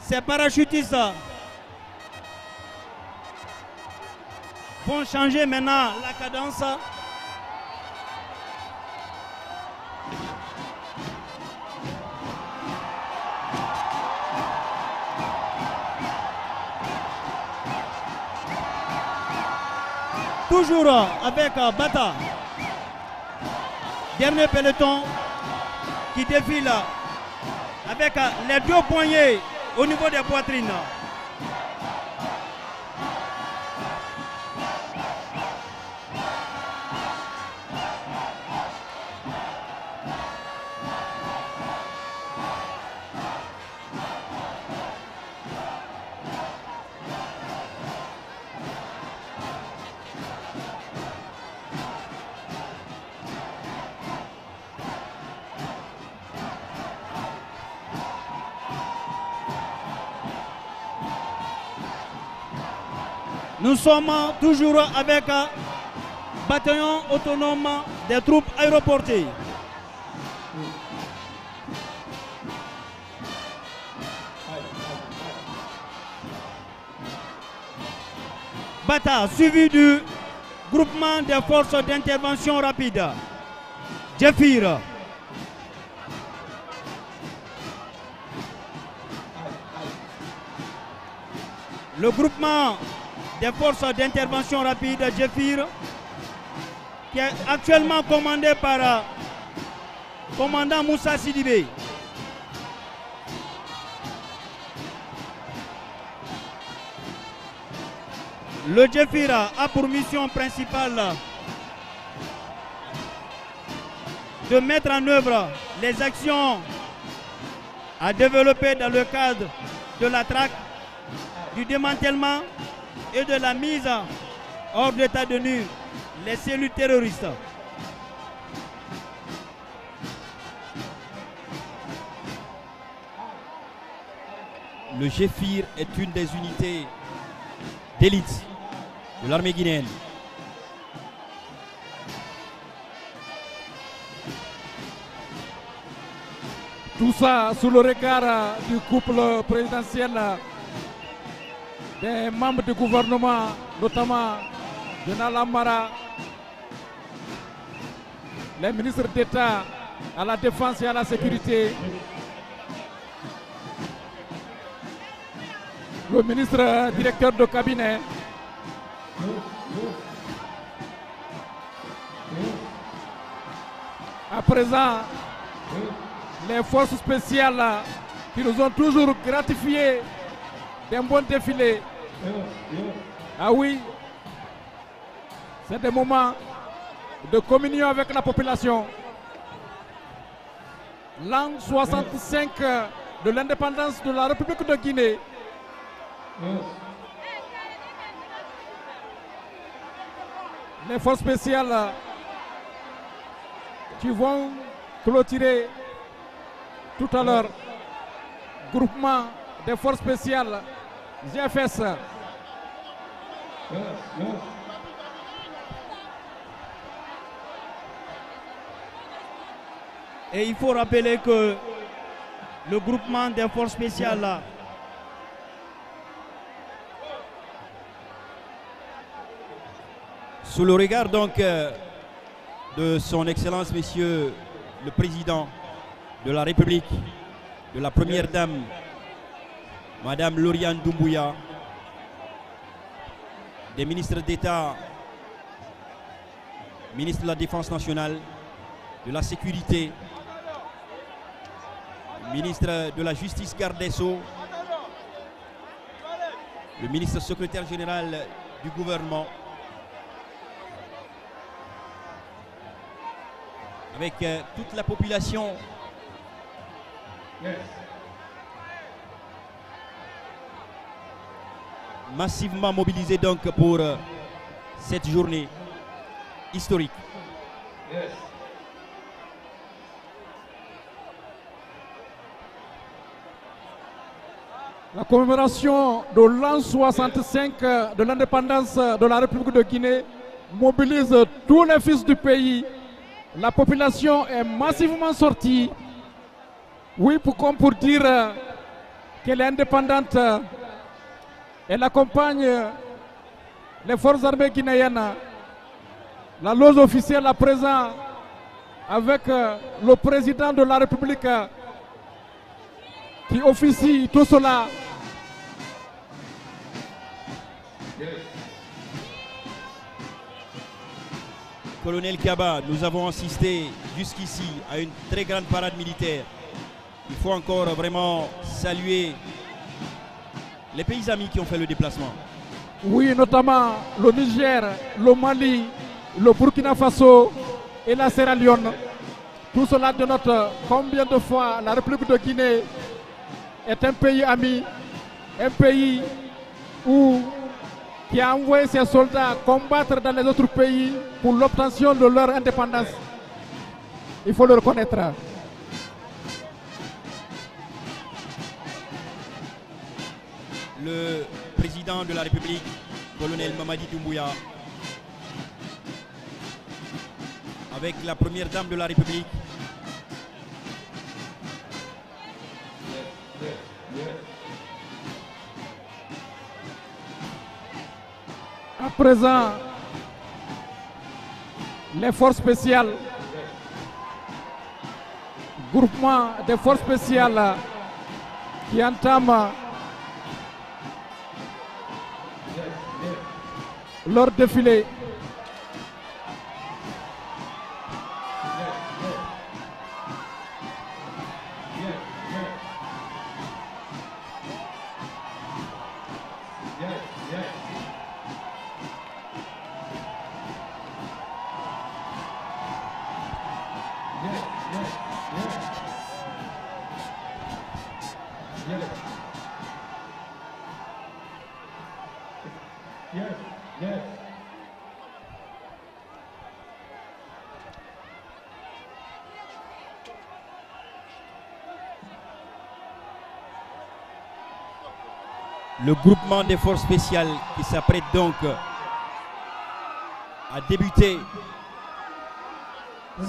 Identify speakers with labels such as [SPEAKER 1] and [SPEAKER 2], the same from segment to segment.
[SPEAKER 1] Ces parachutistes vont changer maintenant la cadence. Toujours avec Bata. Dernier peloton qui défile avec les deux poignées au niveau des poitrines. Nous sommes toujours avec bataillon autonome des troupes aéroportées. Bata, suivi du groupement des forces d'intervention rapide. Jeffir. Le groupement des forces d'intervention rapide Jeffir, qui est actuellement commandé par commandant Moussa Sidibé. Le Jeffir a pour mission principale de mettre en œuvre les actions à développer dans le cadre de la traque, du démantèlement et de la mise hors d'état de nuire les cellules terroristes.
[SPEAKER 2] Le Jeffir est une des unités d'élite de l'armée guinéenne.
[SPEAKER 3] Tout ça sous le regard du couple présidentiel, des membres du gouvernement, notamment General Amara, les ministres d'État à la défense et à la sécurité, le ministre directeur de cabinet, à présent les forces spéciales qui nous ont toujours gratifié d'un bon défilé. Ah oui, c'est des moments de communion avec la population. L'an 65 de l'indépendance de la République de Guinée. Les forces spéciales qui vont clôturer tout à l'heure, groupement des forces spéciales GFS.
[SPEAKER 1] Et il faut rappeler que le groupement des forces spéciales
[SPEAKER 2] sous le regard donc de son Excellence Monsieur le Président de la République, de la Première Dame, Madame Lauriane Doumbouya, des ministres d'État, ministre de la Défense nationale, de la Sécurité, ministre de la Justice garde des Sceaux, le ministre secrétaire général du gouvernement, avec toute la population massivement mobilisée donc pour cette journée historique.
[SPEAKER 3] La commémoration de l'an 65 de l'indépendance de la République de Guinée mobilise tous les fils du pays. La population est massivement sortie. Oui, comme pour dire qu'elle est indépendante. Elle accompagne les forces armées guinéennes. La loge officielle à présent avec le président de la République qui officie tout cela.
[SPEAKER 2] Colonel Kaba, nous avons assisté jusqu'ici à une très grande parade militaire. Il faut encore vraiment saluer les pays amis qui ont fait le déplacement.
[SPEAKER 3] Oui, notamment le Niger, le Mali, le Burkina Faso et la Sierra Leone. Tout cela dénote combien de fois la République de Guinée est un pays ami, un pays qui a envoyé ses soldats combattre dans les autres pays pour l'obtention de leur indépendance. Il faut le reconnaître.
[SPEAKER 2] Le président de la République, colonel Mamadi Doumbouya, avec la première dame de la République,
[SPEAKER 3] à présent, les forces spéciales, groupement des forces spéciales qui entament leur défilé.
[SPEAKER 2] le groupement des forces spéciales qui s'apprête donc à débuter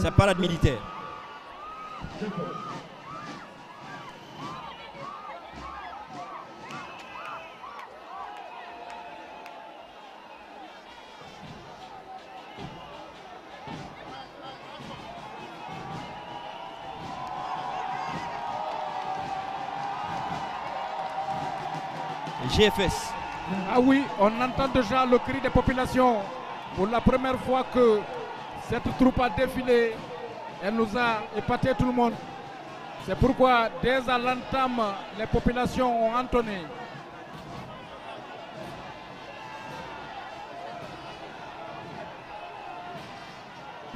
[SPEAKER 2] sa parade militaire. GFS.
[SPEAKER 3] Ah oui, on entend déjà le cri des populations. Pour la première fois que cette troupe a défilé, elle nous a épaté tout le monde. C'est pourquoi dès à l'entame, les populations ont entonné.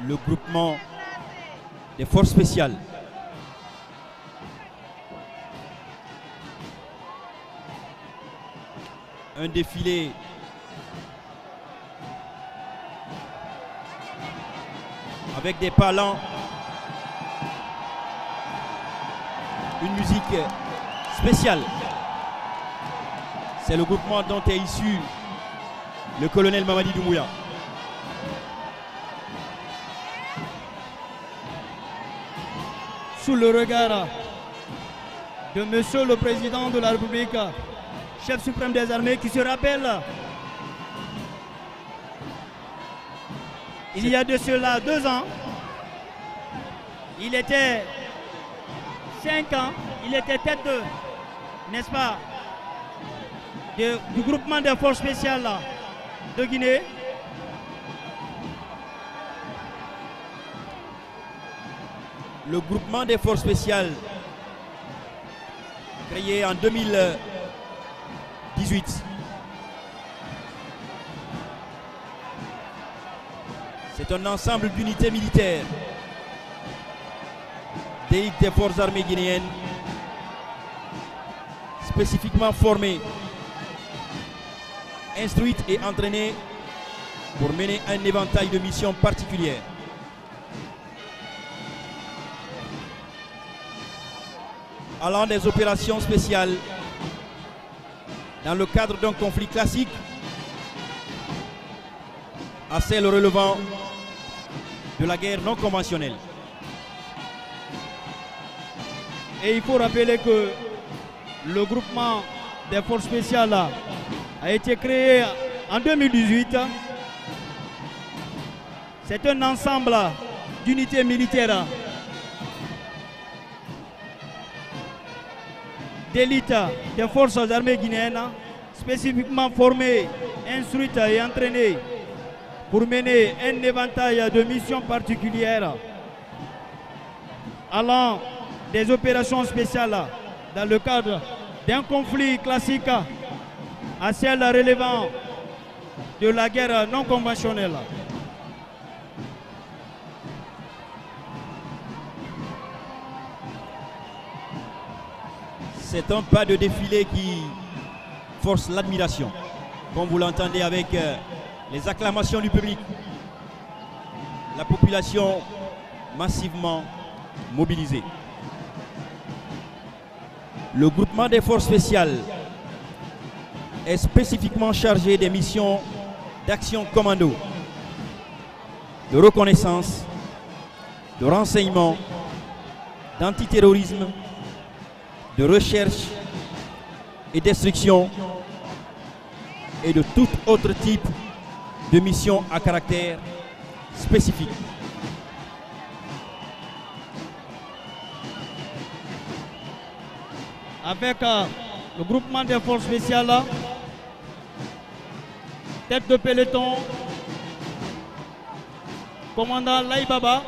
[SPEAKER 2] Le groupement des forces spéciales. Un défilé avec des palans, une musique spéciale. C'est le groupement dont est issu le colonel Mamadi Doumbouya.
[SPEAKER 1] Sous le regard de Monsieur le Président de la République, chef suprême des armées, qui se rappelle, il y a de cela 2 ans, il était 5 ans, il était tête, n'est-ce pas, du groupement des forces spéciales de Guinée.
[SPEAKER 2] Le groupement des forces spéciales créé en 2018. C'est un ensemble d'unités militaires d'élite des forces armées guinéennes spécifiquement formées, instruites et entraînées pour mener un éventail de missions particulières. Allant des opérations spéciales dans le cadre d'un conflit classique à celle relevant de la guerre non conventionnelle.
[SPEAKER 1] Et il faut rappeler que le groupement des forces spéciales a été créé en 2018. C'est un ensemble d'unités militaires d'élite des forces armées guinéennes, spécifiquement formées, instruites et entraînées pour mener un éventail de missions particulières allant des opérations spéciales dans le cadre d'un conflit classique à celle relevant de la guerre non conventionnelle.
[SPEAKER 2] C'est un pas de défilé qui force l'admiration, comme vous l'entendez avec les acclamations du public, la population massivement mobilisée. Le groupement des forces spéciales est spécifiquement chargé des missions d'action commando, de reconnaissance, de renseignement, d'antiterrorisme, de recherche et destruction et de tout autre type de mission à caractère spécifique.
[SPEAKER 1] Avec le groupement des forces spéciales, tête de peloton, commandant Laï Baba,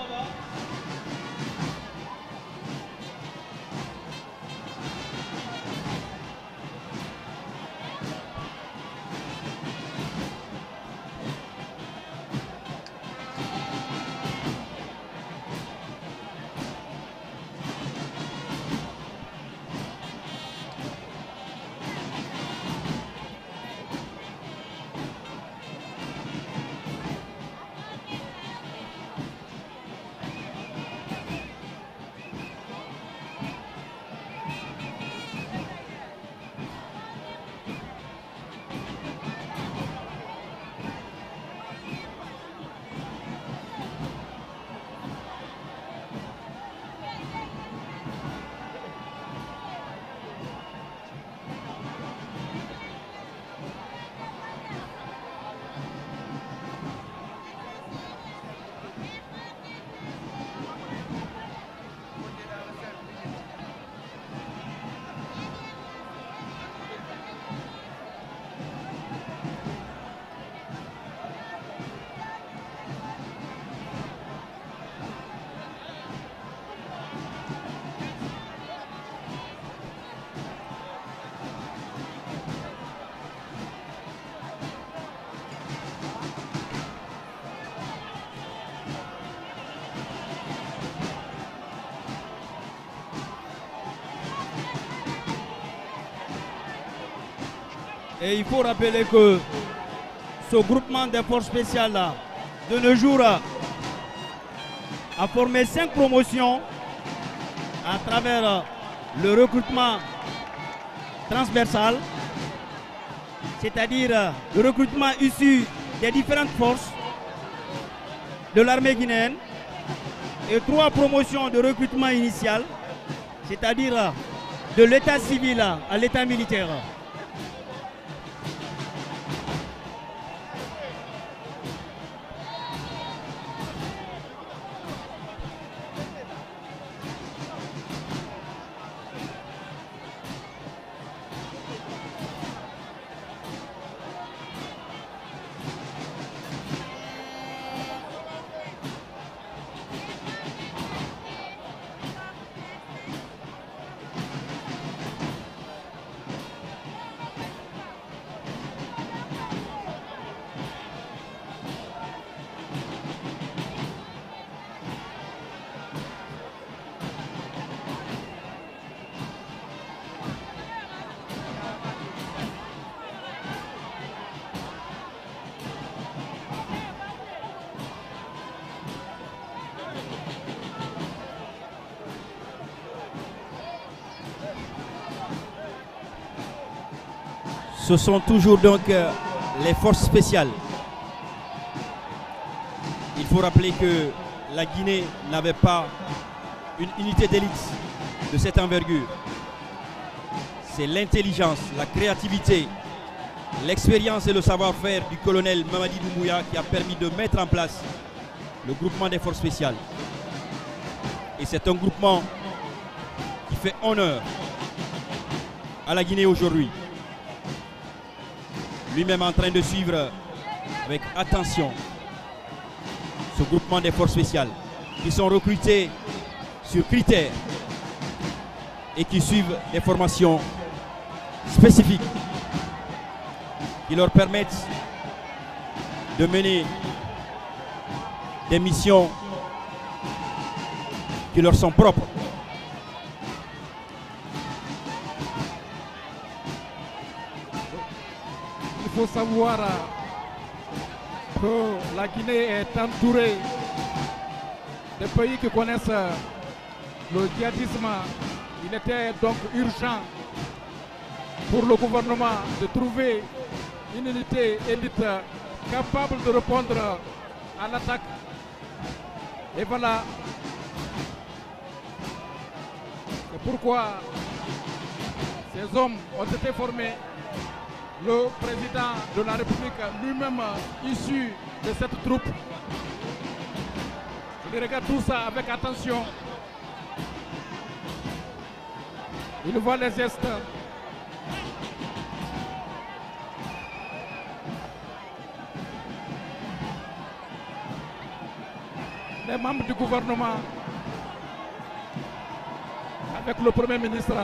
[SPEAKER 1] et il faut rappeler que ce groupement des forces spéciales de nos jours a formé 5 promotions à travers le recrutement transversal, c'est-à-dire le recrutement issu des différentes forces de l'armée guinéenne, et 3 promotions de recrutement initial, c'est-à-dire de l'état civil à l'état militaire.
[SPEAKER 2] Ce sont toujours donc les forces spéciales. Il faut rappeler que la Guinée n'avait pas une unité d'élite de cette envergure. c'est l'intelligence, la créativité, l'expérience et le savoir-faire du colonel Mamadi Doumbouya qui a permis de mettre en place le groupement des forces spéciales. Et c'est un groupement qui fait honneur à la Guinée aujourd'hui. Lui-même en train de suivre avec attention ce groupement des forces spéciales qui sont recrutés sur critères et qui suivent des formations spécifiques qui leur permettent de mener des missions qui leur sont propres.
[SPEAKER 3] Il faut savoir que la Guinée est entourée de pays qui connaissent le djihadisme. Il était donc urgent pour le gouvernement de trouver une unité élite capable de répondre à l'attaque. Et voilà. C'est pourquoi ces hommes ont été formés. Le président de la République lui-même issu de cette troupe. Je regarde tout ça avec attention. Il voit les gestes. Les membres du gouvernement, avec le Premier ministre,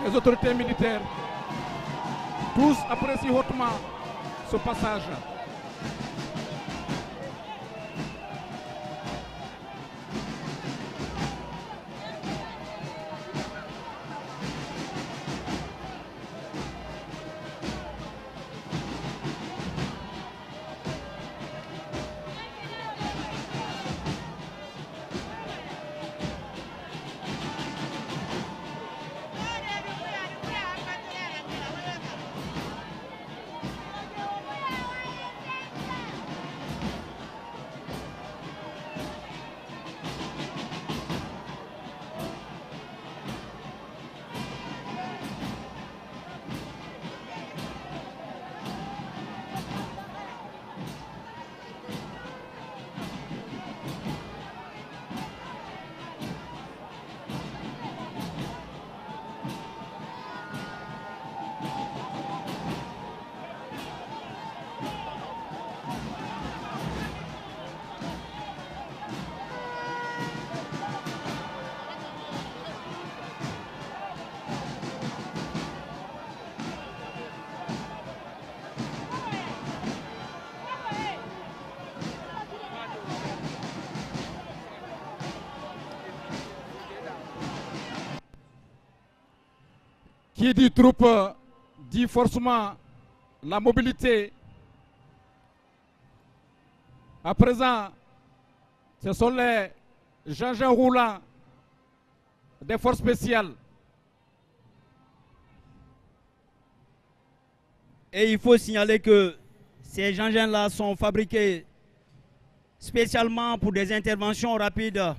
[SPEAKER 3] les autorités militaires, tous apprécient hautement ce passage. Qui dit troupe dit forcément la mobilité. À présent, ce sont les engins roulants des forces spéciales.
[SPEAKER 1] Et il faut signaler que ces engins-là sont fabriqués spécialement pour des interventions rapides.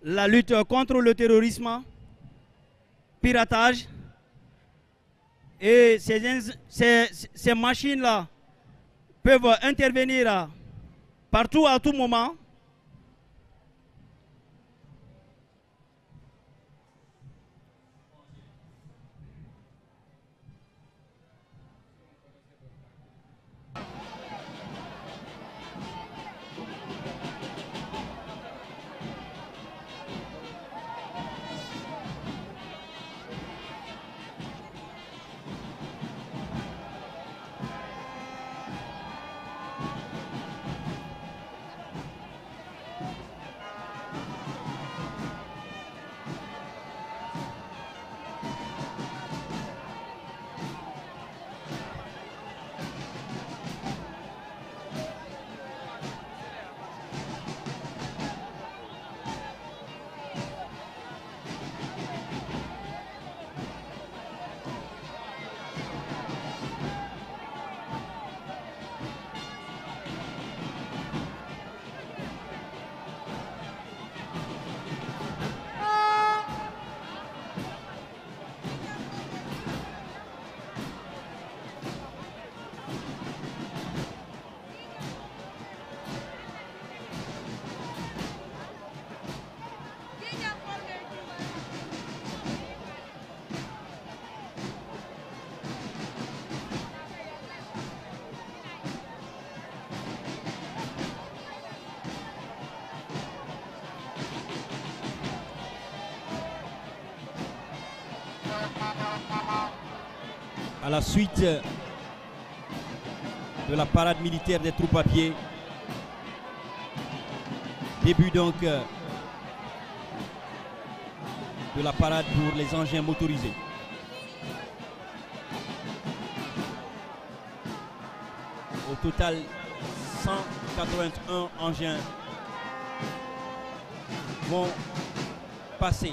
[SPEAKER 1] La lutte contre le terrorisme, piratage. Et ces machines-là peuvent intervenir partout, à tout moment.
[SPEAKER 2] à la suite de la parade militaire des troupes à pied. Début donc de la parade pour les engins motorisés. Au total, 181 engins vont passer.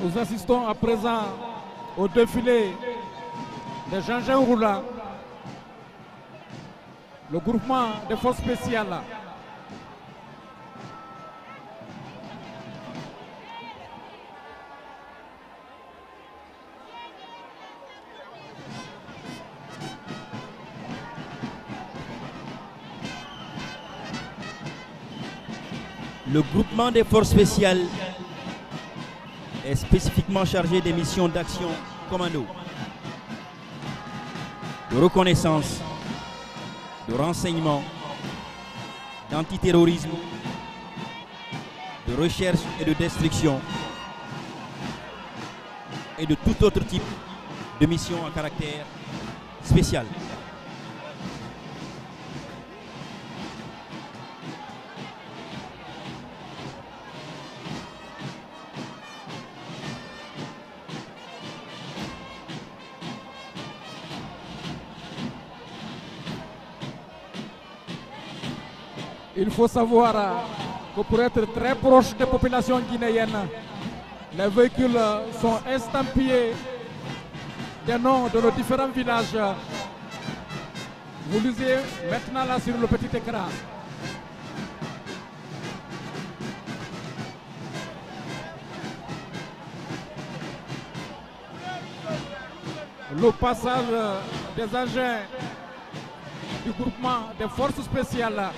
[SPEAKER 3] Nous assistons à présent au défilé des engins roulants, le groupement des forces spéciales.
[SPEAKER 2] Le groupement des forces spéciales est spécifiquement chargé des missions d'action commando, de reconnaissance, de renseignement, d'antiterrorisme, de recherche et de destruction et de tout autre type de mission à caractère spécial.
[SPEAKER 3] Il faut savoir que pour être très proche des populations guinéennes, les véhicules sont estampillés des noms de nos différents villages. Vous lisez maintenant là sur le petit écran. Le passage des agents du groupement des forces spéciales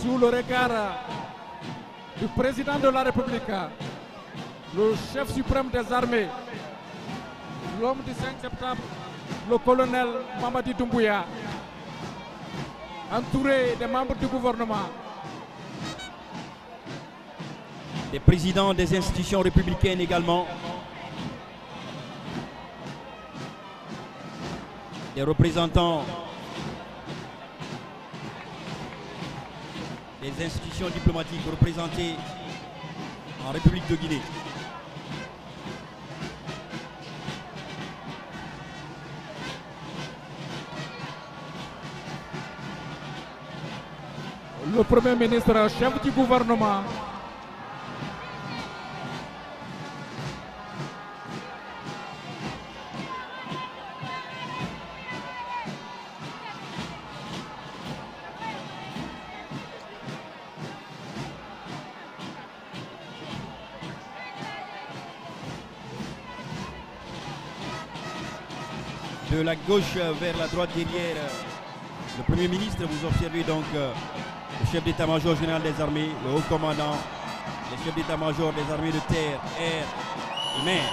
[SPEAKER 3] sous le regard du président de la République, le chef suprême des armées, l'homme du 5 septembre, le colonel Mamadi Doumbouya, entouré des membres du gouvernement.
[SPEAKER 2] Des présidents des institutions républicaines également, des représentants des institutions diplomatiques représentées en République de Guinée.
[SPEAKER 3] Le Premier ministre, chef du gouvernement,
[SPEAKER 2] de la gauche vers la droite derrière le Premier ministre, vous observez donc le chef d'état-major général des armées, le haut commandant, le chef d'état-major des armées de terre, air et mer.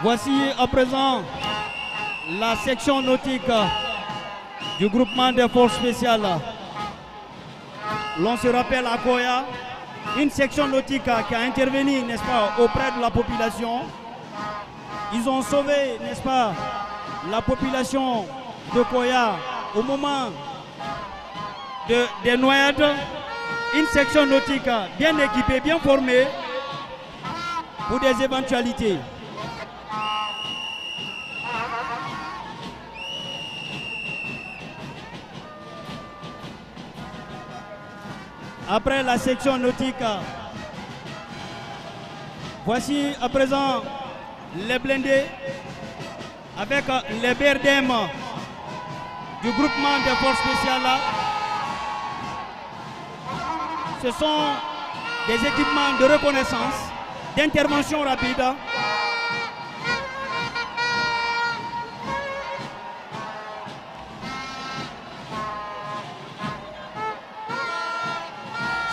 [SPEAKER 1] Voici à présent la section nautique du groupement des forces spéciales. L'on se rappelle à Koya, une section nautique qui a intervenu, n'est-ce pas, auprès de la population. Ils ont sauvé, n'est-ce pas, la population de Koya au moment des noyades. Une section nautique bien équipée, bien formée pour des éventualités. Après la section nautique, voici à présent les blindés avec les BRDM du groupement des forces spéciales. Ce sont des équipements de reconnaissance, d'intervention rapide.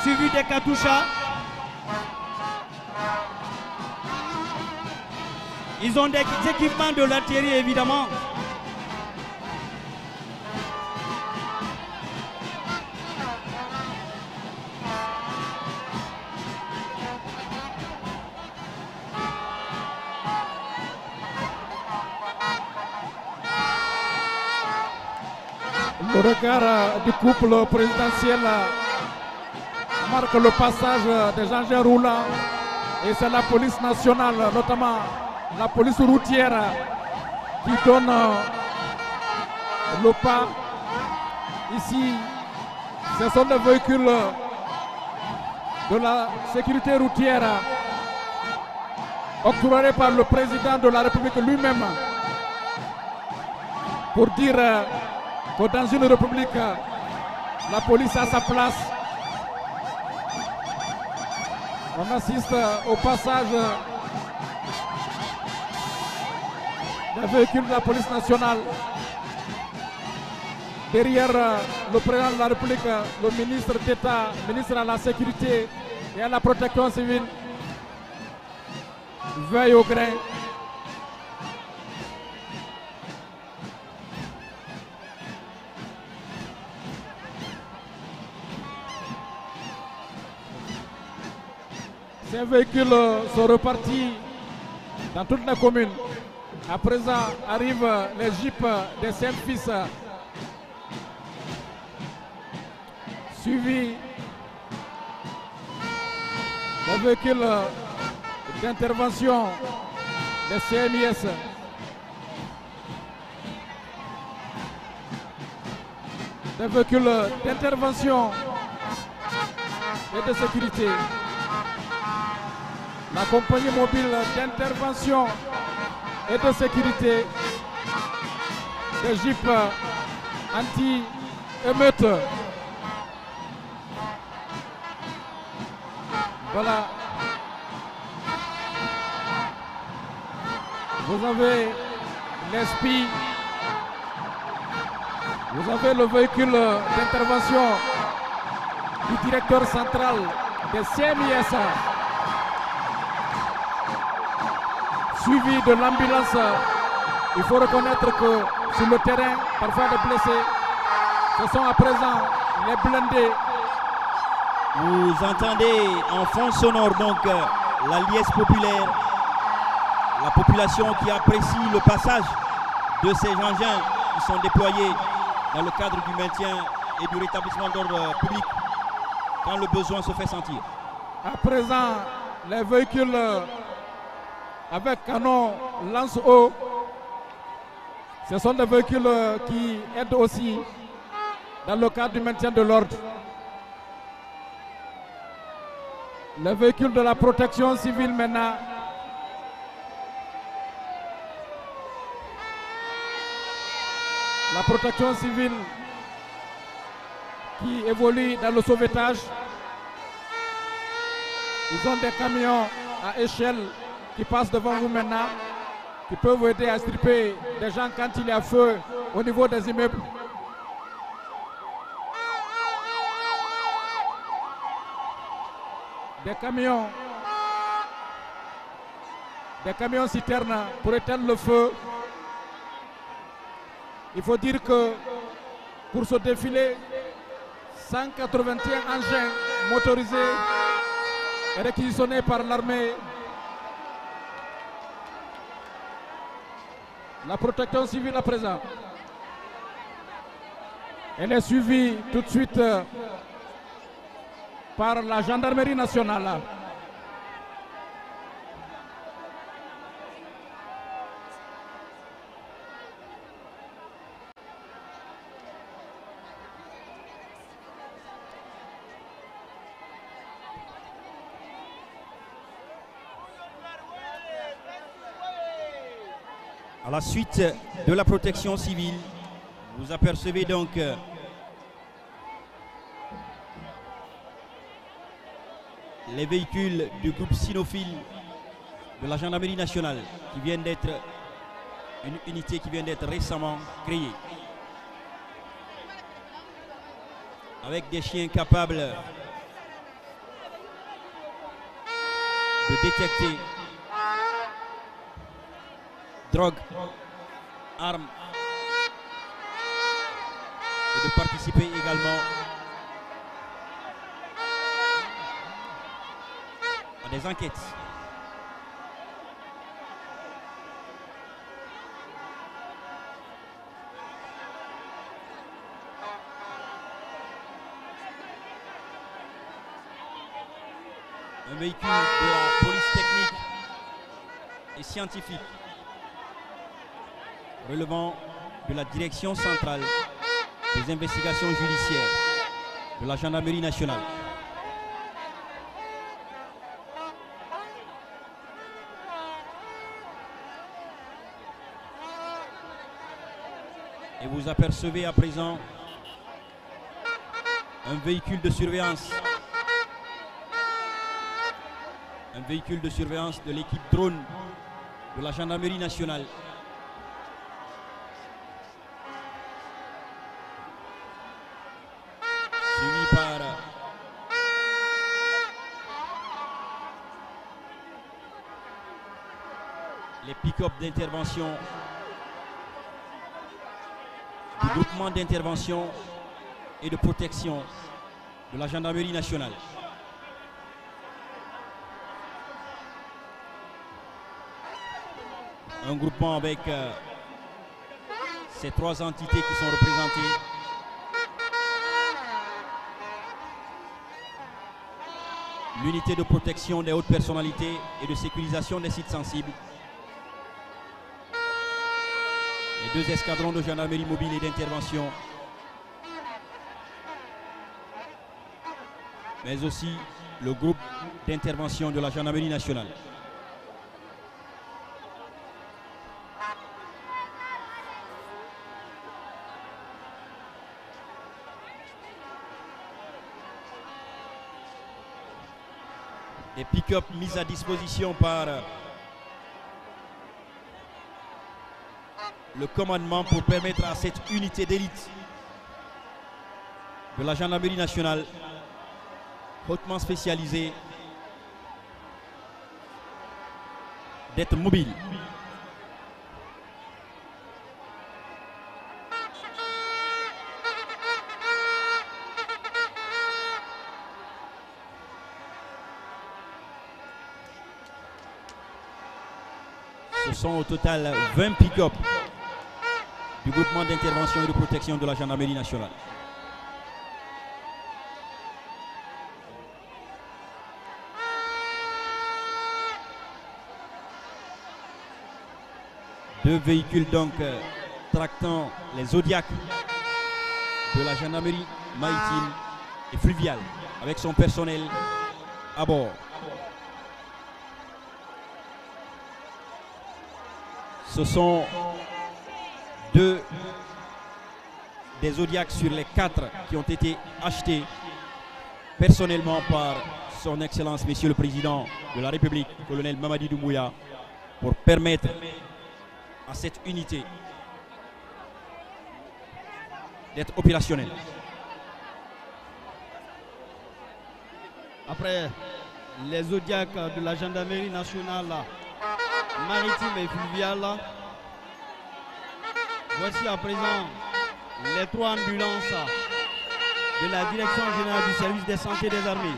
[SPEAKER 1] Suivi des Katusha. Ils ont des équipements de l'artillerie évidemment.
[SPEAKER 3] Le regard du couple présidentiel marque le passage des engins roulants et c'est la police nationale, notamment la police routière, qui donne le pas. Ici, ce sont des véhicules de la sécurité routière octroyés par le président de la République lui-même pour dire que dans une république, la police a sa place. On assiste au passage des véhicules de la police nationale. Derrière le président de la République, le ministre d'État, ministre à la sécurité et à la protection civile, veille au grain. Ces véhicules sont repartis dans toutes les communes. À présent arrivent les jeeps des Saint-Fils, suivis des véhicules d'intervention des CMIS. Des véhicules d'intervention et de sécurité. La compagnie mobile d'intervention et de sécurité, des jeeps anti-émeutes. Voilà. Vous avez l'ESPI, vous avez le véhicule d'intervention du directeur central des CMIS, suivi de l'ambulance. Il faut reconnaître que sur le terrain, parfois des blessés, ce sont à présent les blindés.
[SPEAKER 2] Vous entendez en fond sonore donc la liesse populaire, la population qui apprécie le passage de ces engins qui sont déployés dans le cadre du maintien et du rétablissement d'ordre public quand le besoin se fait sentir.
[SPEAKER 3] À présent, les véhicules avec canon lance-eau, ce sont des véhicules qui aident aussi dans le cadre du maintien de l'ordre. Les véhicules de la protection civile maintenant. La protection civile qui évolue dans le sauvetage. Ils ont des camions à échelle qui passent devant vous maintenant, qui peuvent aider à extirper des gens quand il y a feu au niveau des immeubles. Des camions des camions citernes pour éteindre le feu. Il faut dire que pour ce défilé, 181 engins motorisés et réquisitionnés par l'armée. La protection civile à présent. Elle est suivie tout de suite par la gendarmerie nationale.
[SPEAKER 2] À la suite de la protection civile, vous apercevez donc les véhicules du groupe cynophile de la gendarmerie nationale qui viennent d'être une unité qui vient d'être récemment créée avec des chiens capables de détecter drogue, armes et de participer également à des enquêtes. Un véhicule de la police technique et scientifique relevant de la direction centrale des investigations judiciaires de la gendarmerie nationale. Et vous apercevez à présent un véhicule de surveillance. Un véhicule de surveillance de l'équipe drone de la gendarmerie nationale. Suivi par les pick-up d'intervention du groupement d'intervention et de protection de la gendarmerie nationale. Un groupement avec ces trois entités qui sont représentées. L'unité de protection des hautes personnalités et de sécurisation des sites sensibles. Les deux escadrons de gendarmerie mobile et d'intervention. Mais aussi le groupe d'intervention de la gendarmerie nationale. Des pick-up mis à disposition par le commandement pour permettre à cette unité d'élite de la gendarmerie nationale hautement spécialisée d'être mobile. Ce sont au total 20 pick-up du groupement d'intervention et de protection de la gendarmerie nationale. Deux véhicules donc tractant les Zodiacs de la gendarmerie maritime et fluviale avec son personnel à bord. Ce sont deux des Zodiacs sur les 4 qui ont été achetés personnellement par son Excellence Monsieur le Président de la République, colonel Mamadi Doumbouya, pour permettre à cette unité d'être opérationnelle.
[SPEAKER 1] Après les Zodiacs de la gendarmerie nationale maritime et fluviale. Voici à présent les 3 ambulances de la Direction générale du service de santé des armées.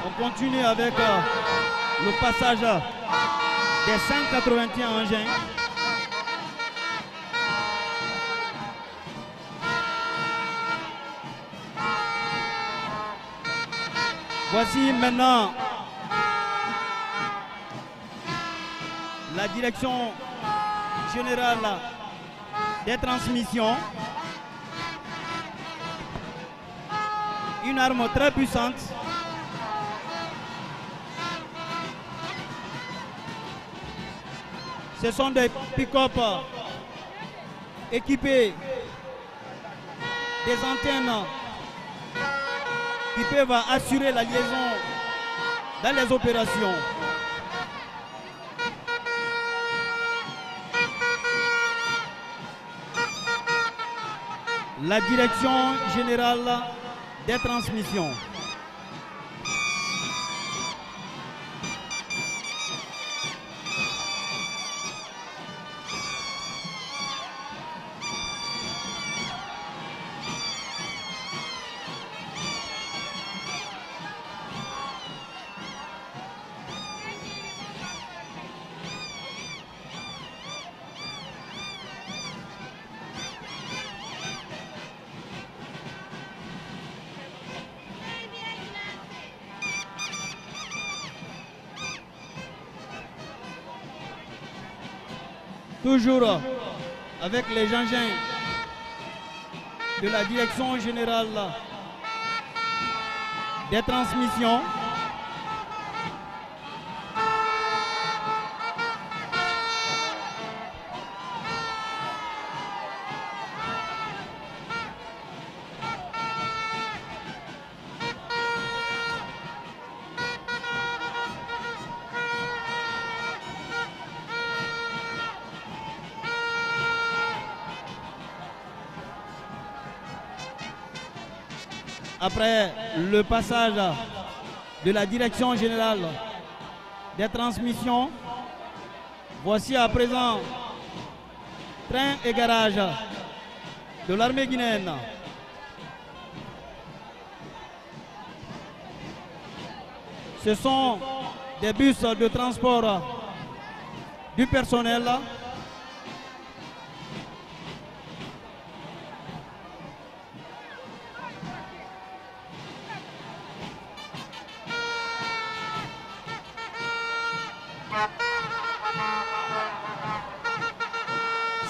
[SPEAKER 1] On continue avec le passage des 181 engins. Voici maintenant la direction générale des transmissions. Une arme très puissante. Ce sont des pick-up équipés des antennes qui peuvent assurer la liaison dans les opérations. La direction générale des transmissions. Toujours avec les engins de la direction générale des transmissions. Après le passage de la direction générale des transmissions, voici à présent train et garage de l'armée guinéenne. Ce sont des bus de transport du personnel.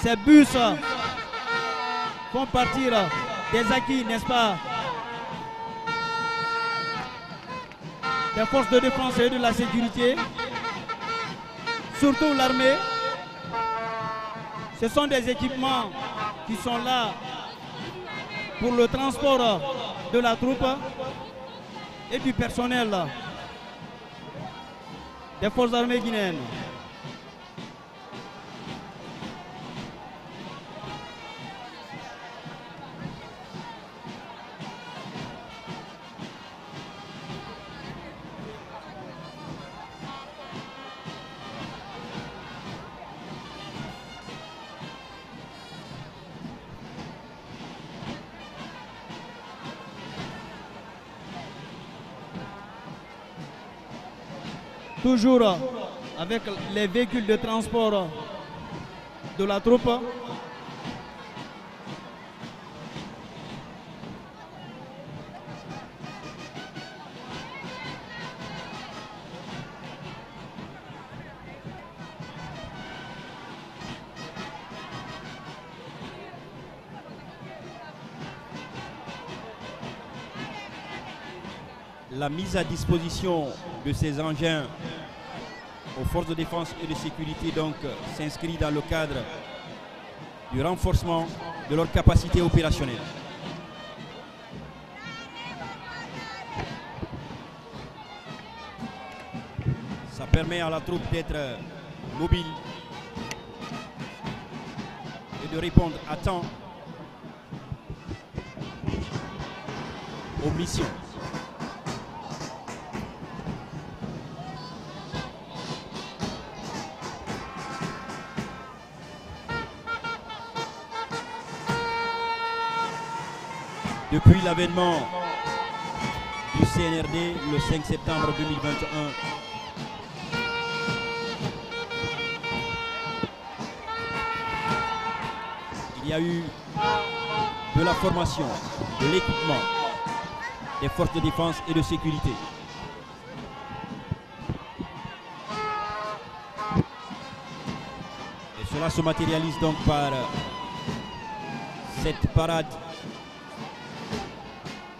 [SPEAKER 1] Ces bus font partir des acquis, n'est-ce pas, des forces de défense et de la sécurité, surtout l'armée. Ce sont des équipements qui sont là pour le transport de la troupe et du personnel des forces armées guinéennes. Toujours avec les véhicules de transport de la troupe.
[SPEAKER 2] la mise à disposition de ces engins aux forces de défense et de sécurité donc s'inscrit dans le cadre du renforcement de leur capacité opérationnelle. Ça permet à la troupe d'être mobile et de répondre à temps aux missions. Depuis l'avènement du CNRD le 5 septembre 2021, il y a eu de la formation, de l'équipement des forces de défense et de sécurité. Et cela se matérialise donc par cette parade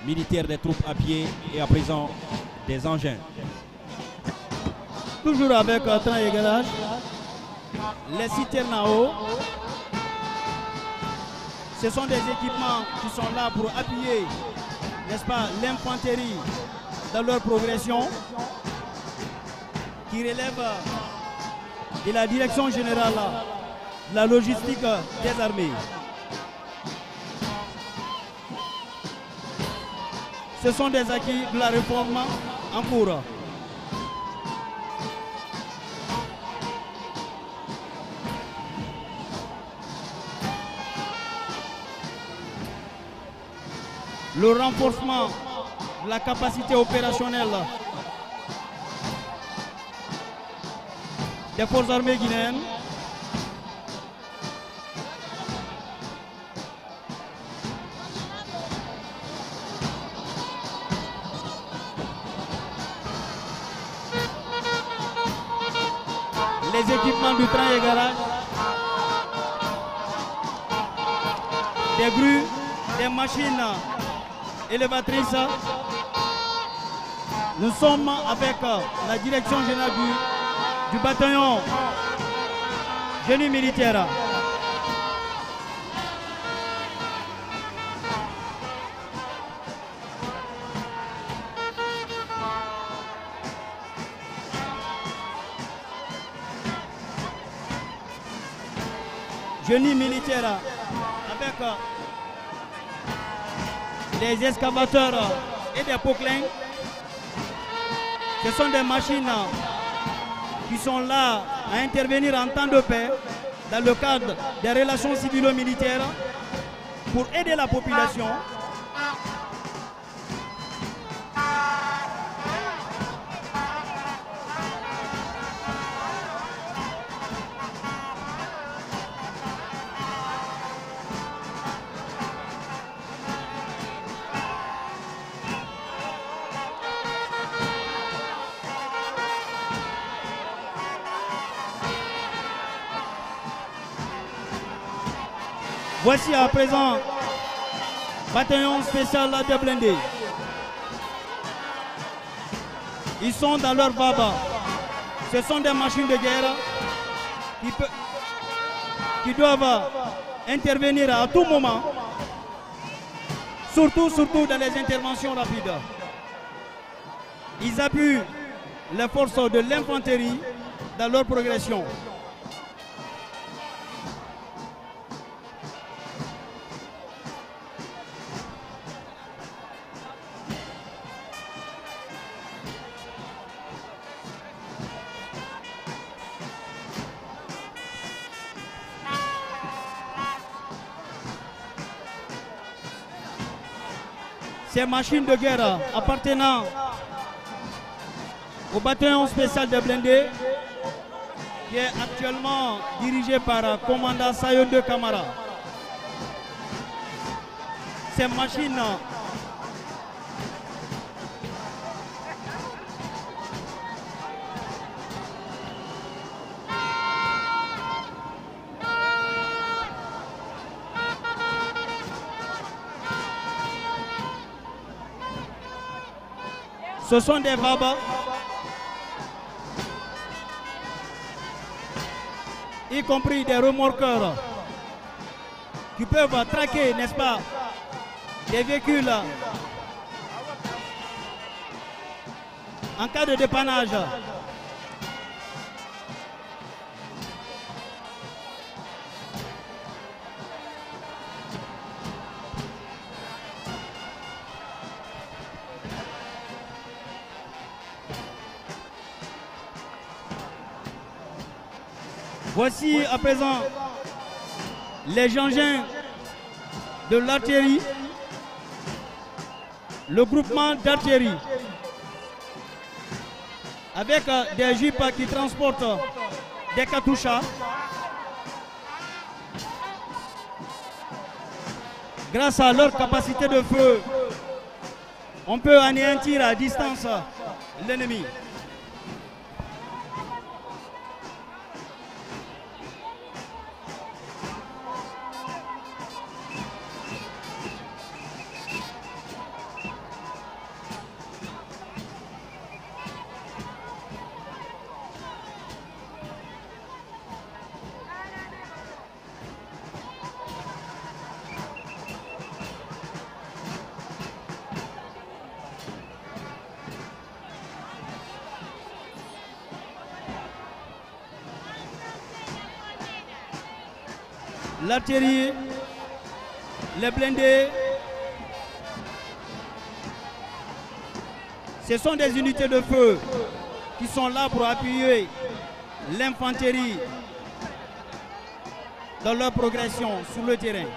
[SPEAKER 2] militaire des troupes à pied et à présent des engins.
[SPEAKER 1] Toujours avec train et garage, les citernes en haut. Ce sont des équipements qui sont là pour appuyer, n'est-ce pas, l'infanterie dans leur progression, qui relève de la direction générale de la logistique des armées. Ce sont des acquis de la réforme en cours. Le renforcement de la capacité opérationnelle des forces armées guinéennes. Les équipements du train et garage, des grues, des machines élévatrices. Nous sommes avec la direction générale du bataillon génie militaire. Génie militaire avec des excavateurs et des poclins. Ce sont des machines qui sont là à intervenir en temps de paix dans le cadre des relations civilo-militaires pour aider la population. Voici à présent bataillon spécial de blindés. Ils sont dans leur baba. Ce sont des machines de guerre qui doivent intervenir à tout moment, surtout dans les interventions rapides. Ils appuient les forces de l'infanterie dans leur progression. Ces machines de guerre appartenant au bataillon spécial de blindés qui est actuellement dirigé par le commandant Sayon de Camara. Ces machines Ce sont des vabas y compris des remorqueurs qui peuvent traquer, n'est-ce pas, des véhicules en cas de dépannage. Voici à présent les engins de l'artillerie, le groupement d'artillerie, avec des jeeps qui transportent des cartouches. Grâce à leur capacité de feu, on peut anéantir à distance l'ennemi. L'artillerie, les blindés, ce sont des unités de feu qui sont là pour appuyer l'infanterie dans leur progression sur le terrain.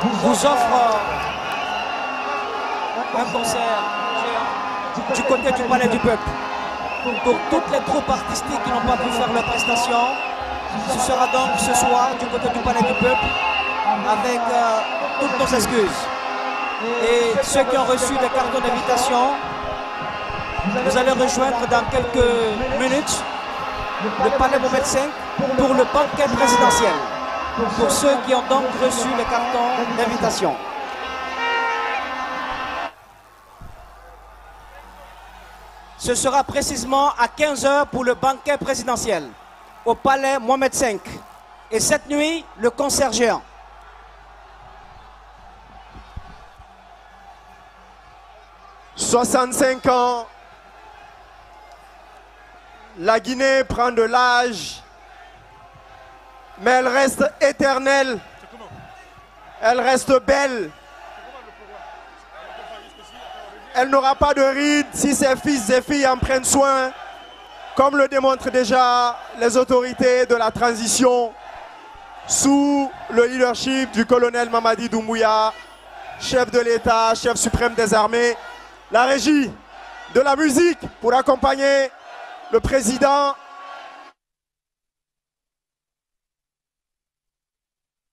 [SPEAKER 4] vous offre un concert du côté du Palais du Peuple. Pour toutes les troupes artistiques qui n'ont pas pu faire leur prestation, ce sera donc ce soir du côté du Palais du Peuple avec toutes nos excuses. Et ceux qui ont reçu des cartons d'invitation, vous allez rejoindre dans quelques minutes le Palais Mohamed V pour le banquet présidentiel. Pour ceux qui ont donc reçu les cartons d'invitation. Ce sera précisément à 15 h pour le banquet présidentiel au Palais Mohamed V. Et cette nuit, le concert géant. «
[SPEAKER 5] 65 ans, la Guinée prend de l'âge, mais elle reste éternelle, elle reste belle. Elle n'aura pas de rides si ses fils et filles en prennent soin, comme le démontrent déjà les autorités de la transition sous le leadership du colonel Mamadi Doumbouya, chef de l'État, chef suprême des armées. La régie de la musique pour accompagner le président